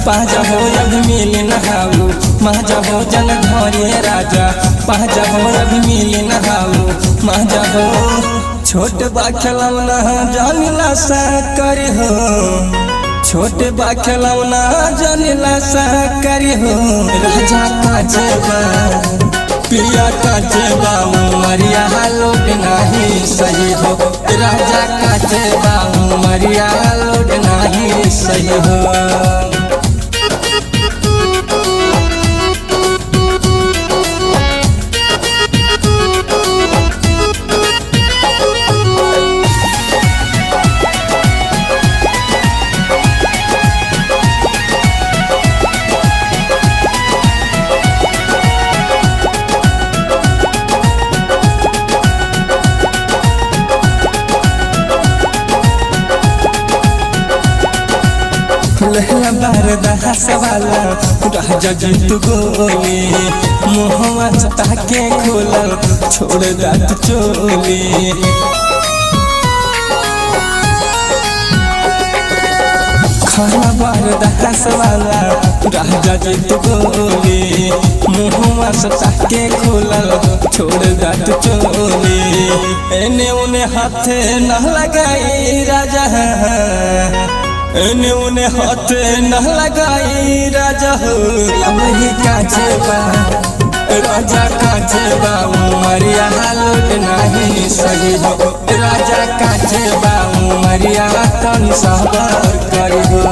पाजा हो अभी मिल नहाऊ माजा हो जन घरे राजा पाजा हो अभी मिल नहाऊ माजा हो छोट बा खिलौना जानिला सा कर हो छोट बा खिलौना जानिला सा कर हो राजा काजे बा पिया काजे बा उमरिया लोट नहीं सही हो राजा काजे बा उमरिया लोट नहीं सही हो। लहला बारदा सवाला राजा जीत गोली मुहवा सता के खोला छोड़ दात चोली खाना बारदा सवाला राजा जीत गोली मुहवा सता के खोला छोड़ दात चोली एने उने हाथे न लगाई राजा एने उने हाथ न लगाई राजा हो वही काजे बा राजा काजे बा उमरिया लोट नहीं सही हो राजा काजे बा उमरिया तनी सबर करी हो।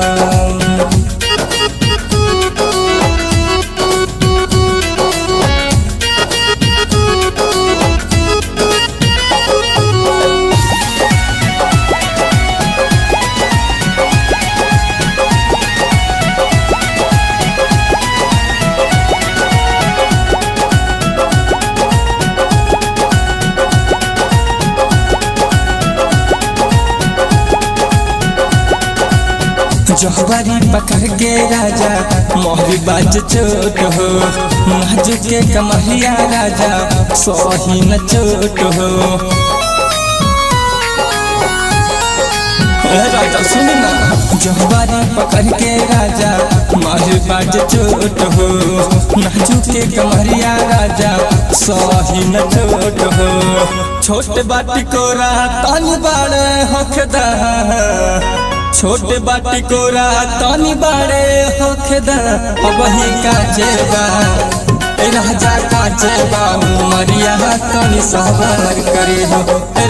जहवारी पकड़ के राजा मोहरी बाज चोट हो नाज के कमरिया राजा सोही न चोट हो राजा सुनना जहवारी पकड़ के राजा मोहरी बाज चोट हो नाज के कमरिया राजा सोही न चोट हो छोट बाटी को रातानी बाड़े होखदा छोटे बाटी को रातानी बाड़े होखदा वही काजे बा राजा काजे बा उमरिया तनी सबर करे हो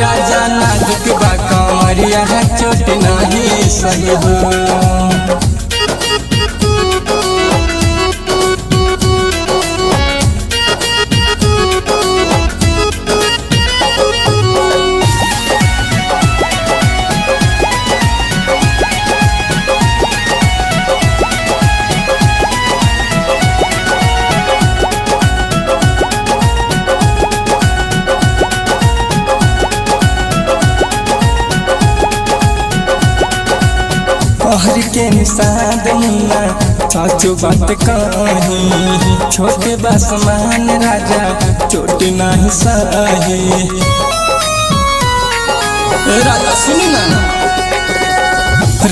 राजा नाजुक बा कमरिया चोट नहीं सही हो। हर के निषाद मुन्ना चाचू बात कहीं छोटे बसमान राजा चोट नहीं सही राजा सुनना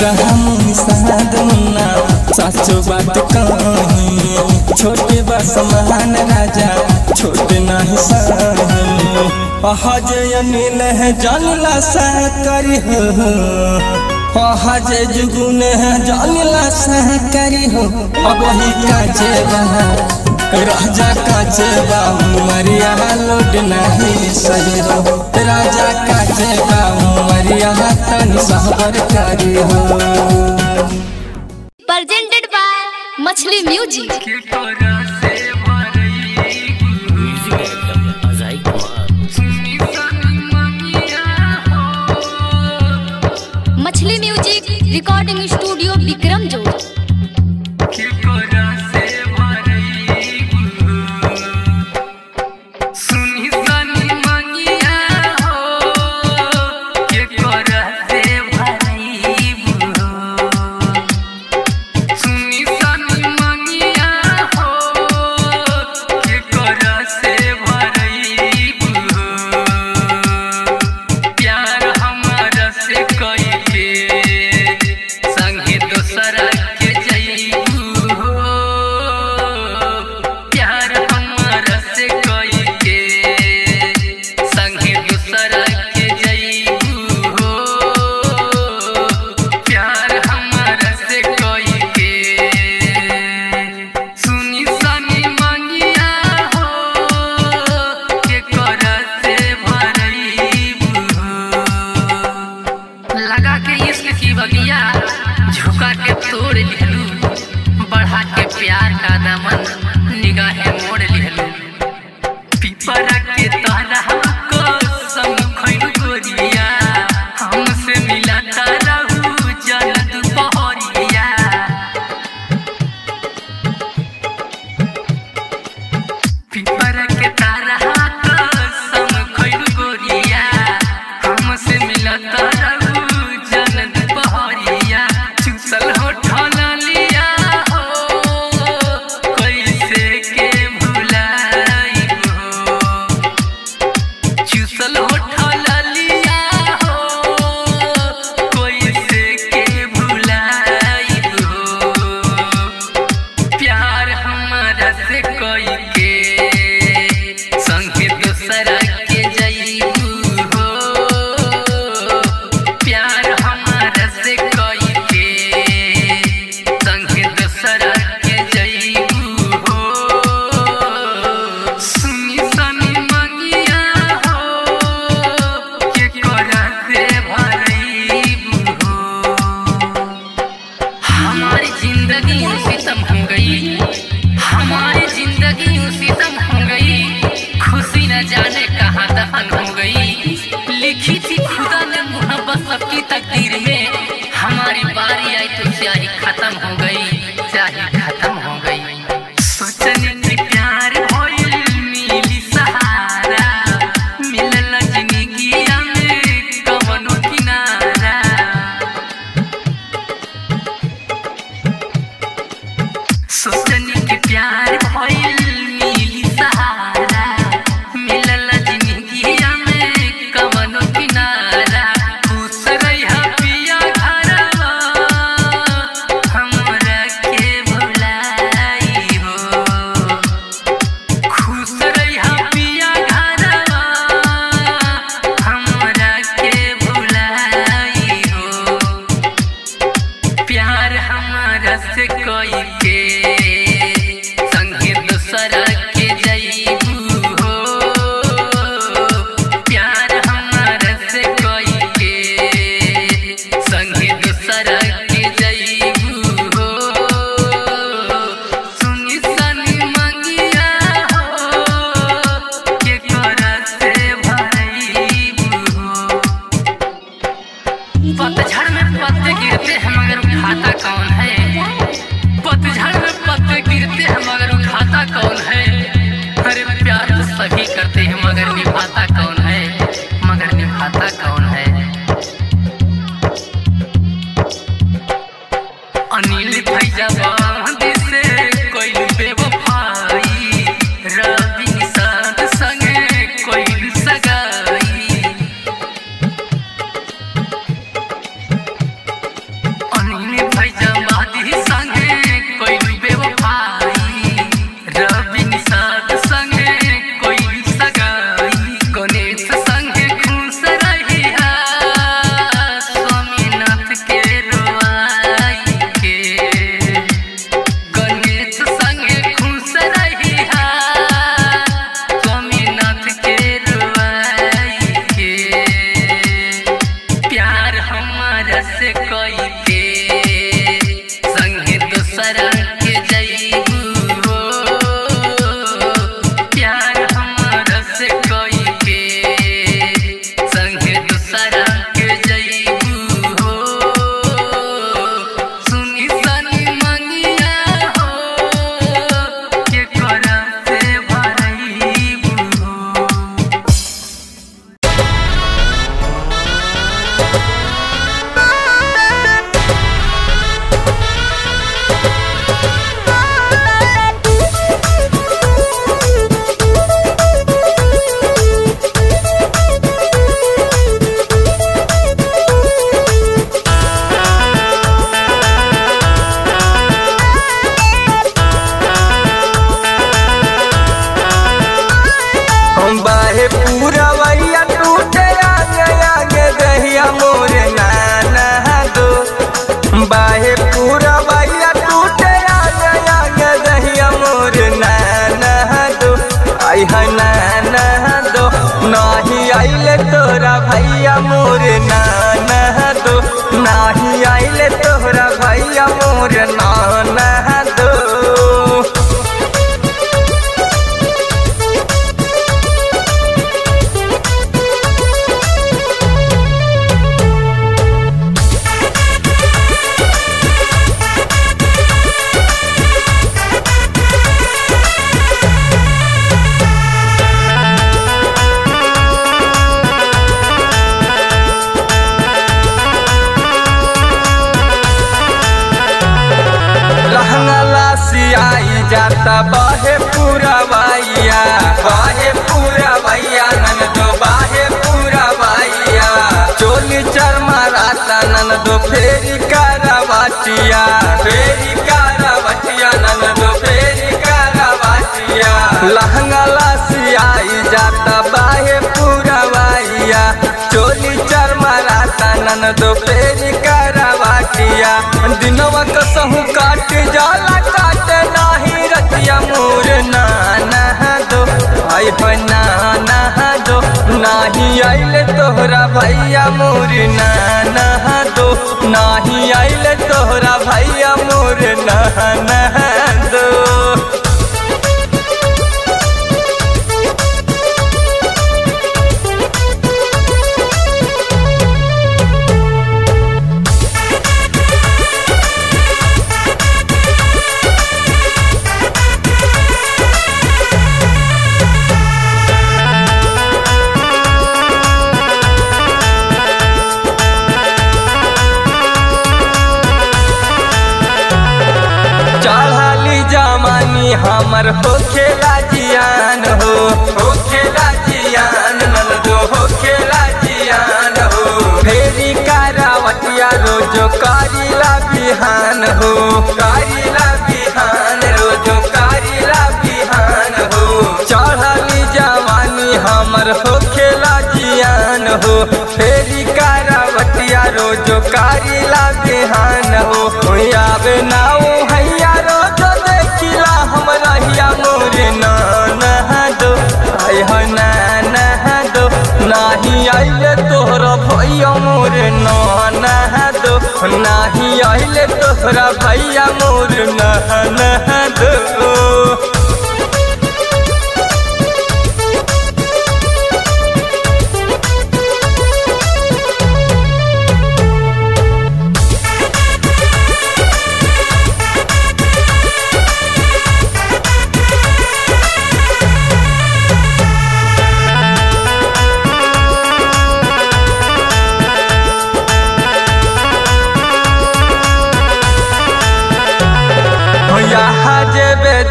राम निषाद मुन्ना चाचू बात कहीं छोटे बसमान राजा छोट नहीं सही अजय अनिल है जानला सा करी हो हजे जुगुन जानिला सहकारी हो अब वही काजे बा राजा काजे बा उमरिया लोट नहीं सही हो राजा काजे बा उमरिया तनी सबर करी हो। प्रेजेंटेड बाय मछली म्यूजिक। मछली म्यूजिक रिकॉर्डिंग स्टूडियो विक्रम जोड़। संगे दोसरा के प्यार का दामन निगाहें मोड़ लिहलू पिपरा के तारा को संग खइल गोरिया हमसे मिला रहू जन दुपहरिया पिपरा के तारा को संग खइल गोरिया हमसे मिला रहू जन दुपहरिया चुसल होठल लिया हो कैसे के भुलाइब हो चुसल होठल लिया हो कैसे के भुलाइब हो प्यार हमारा से कोई के संगे दूसरा के जइबू हो प्यार हमारा से कोई के संगे दूसरा के जइबू हो सुनी सनी मंगिया हो के करा से भरइबू हो हमारी जिंदगी सितम हो गई हमारी जिंदगी सितम हो गई खुशी न जाने कहाँ दफन हो गई लिखी थी खुदा ने मोहब्बत सबकी तकदीर में हमारी बारी आई तो चाहे खत्म हो गई चाहे खत्म हो गई सोचने की प्यार होइल मिली सहारा मिलल जिंदगिया में कवनो किनारा सोचने की प्यार होइल मिली सहारा मिलल जिंदगिया में कवनो किनारा खुश रहिया पिया घरवा हमरा के भुलाई हो खुश रहिया पिया घरवा हमरा के भुलाई हो प्यार हमारा से कोई के संगे दूसरा के जइबू हो प्यार हमारा से कोई के संगे दूसरा के जइबू हो सुनी सनी मंगिया हो के करा से भरइबू हो पतझड़ में पत्ते गिरते हैं मगर उठाता कौन है जाता बाहे पूरा भैया ननदो बाहे पूरा भैया चोली चरमा राता ननदो फेरी करवाटिया ननदो फेरी करवाटिया लहंगा लासियाई जाता बाहे पूरा भैया चोली चरमा राता ननदो फेरी करवाटिया दिनवा कसहु काट जाला काट नाही रतिया मोर नाना दो आई नाना दो नाही आइले तोहरा भैया मोर नाना दो नाही आइले तोहरा भैया मोर नाना दो। जमानी हमर हो खेला जियान ननदो हो खेला जियान हो फेरी करावटिया रोजो कारिला बिहान हो रोजो कारिला बिहान हो चढ़ली जवानी हमर हो खेला जियान हो फेरी करावटिया रोजो कारिला बिहान हो आवे नाऊ हैया रोजो मोर नाना दो आई नाना दो नाही आइले तोहरा भैया मोर नाना दो नाही आइले तोहरा भैया मोर नाना दो।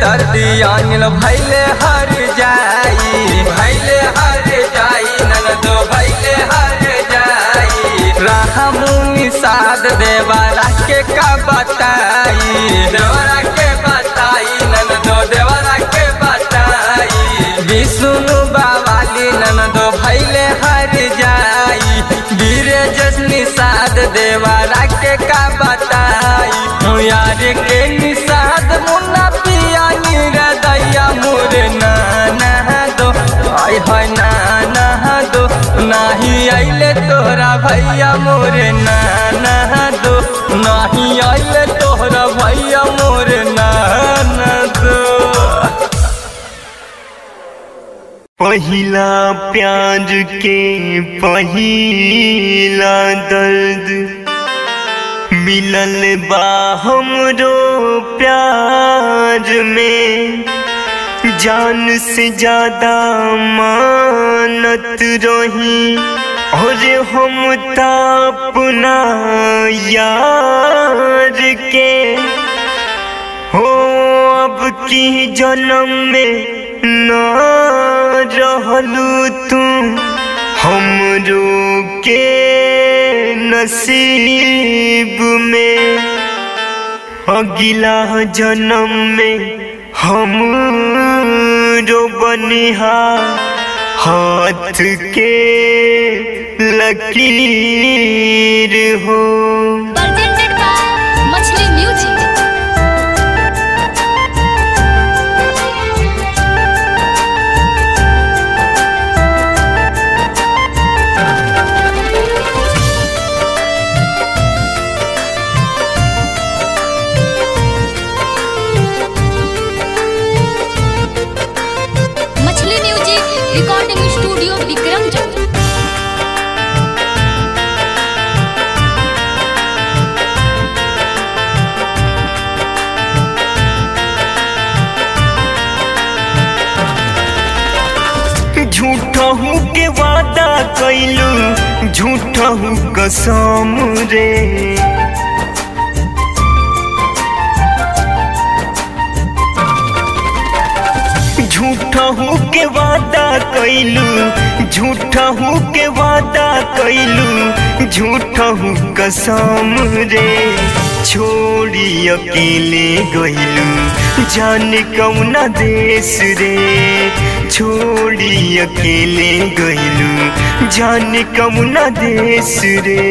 दर्दी अनिल भैले हर जाई ननदो भैले हर जाई राहा मुनि साध देवरा के का बताई ननदो देवरा के बताई विष्णु बावाली ननदो भैले हर जाई वीरे जसनी साध देवरा के का बताई यार के निषाद मुन्ना पिया निरदैया मोर नाना दो आई नाना दो नाही आइले तोहरा भैया मोर नाना दो नाही आइले तोहरा भैया मोर नाना दो। पहिला प्यार के पहिला दर्द मिलल बा हमरो प्यार में जान से ज्यादा मानत रही और हम अपना यार के हो अब की जन्म में न रहलू तू हमरो के नसीब में अगला जन्म में हम जो बनिहा हाथ के लकीर हो। Presented by मछली म्यूजिक। मछली म्यूजिक रिकॉर्डिंग स्टूडियो विक्रम जो। झूठहू के वादा कैलू झूठहू कसम रे झूठा हूँ के वादा कैलू, झूठा हूँ के वादा कैलू, झूठा हूँ कसम रे। छोड़ी अकेले गइलू जाने कौना देश रे, छोड़ी अकेले गइलू जाने कौना देश रे।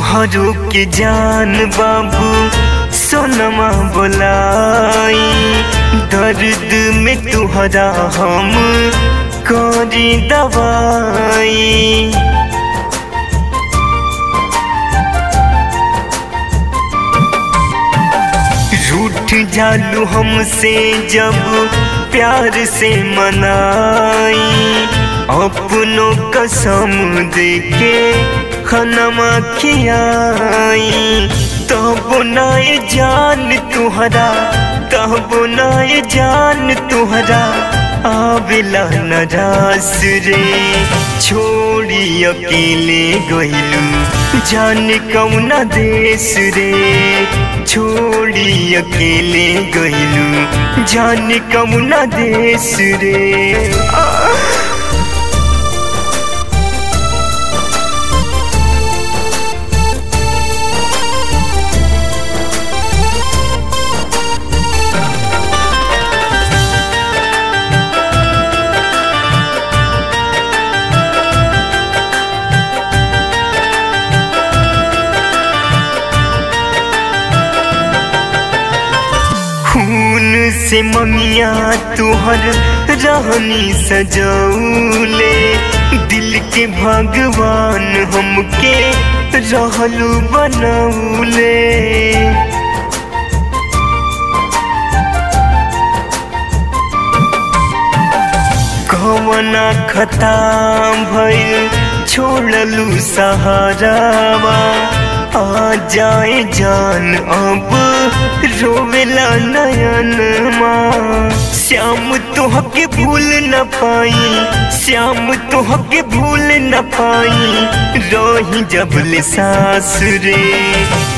हरो के जान बाबू सोनमा बोलाई, दर्द में तुहरा हम करी दवाई। रूठ जालू हमसे जब प्यार से मनाई, अपनों कसम देके खनमा खियाई। तब नाए जान तुहरा, तब नाए जान तुहरा आवेला नरास रे। छोड़ी अकेले गइलू जाने कौना देश रे, छोड़ी अकेले गइलू जाने कौना देश रे। खून से ममिया तुहर रहनी सजौले, दिल के भगवान हमके रहलू बनौले। कवना खता भइल छोड़लू सहारावा, आ जाए जान अब रोवेला नयन माँ। श्याम तोहके भूल न पाई, श्याम तोहके भूल न पाई, रही जबले सास रे।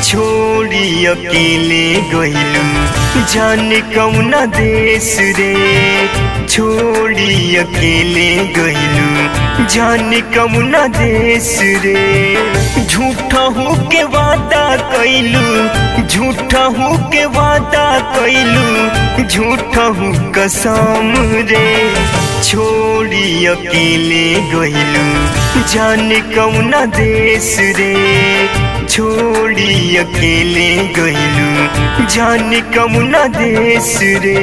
छोड़ी अकेले गइलू जाने कौना देश रे, छोड़ी अकेले गइलू जाने कौना देश रे। झूठा हूँ के वादा कैलू, झूठा हूँ के वादा कैलू, झूठा हूँ कसम रे। छोड़ी अकेले गइलू जाने कौना देश रे, छोड़ी अकेले गइलू जाने कौना देश रे।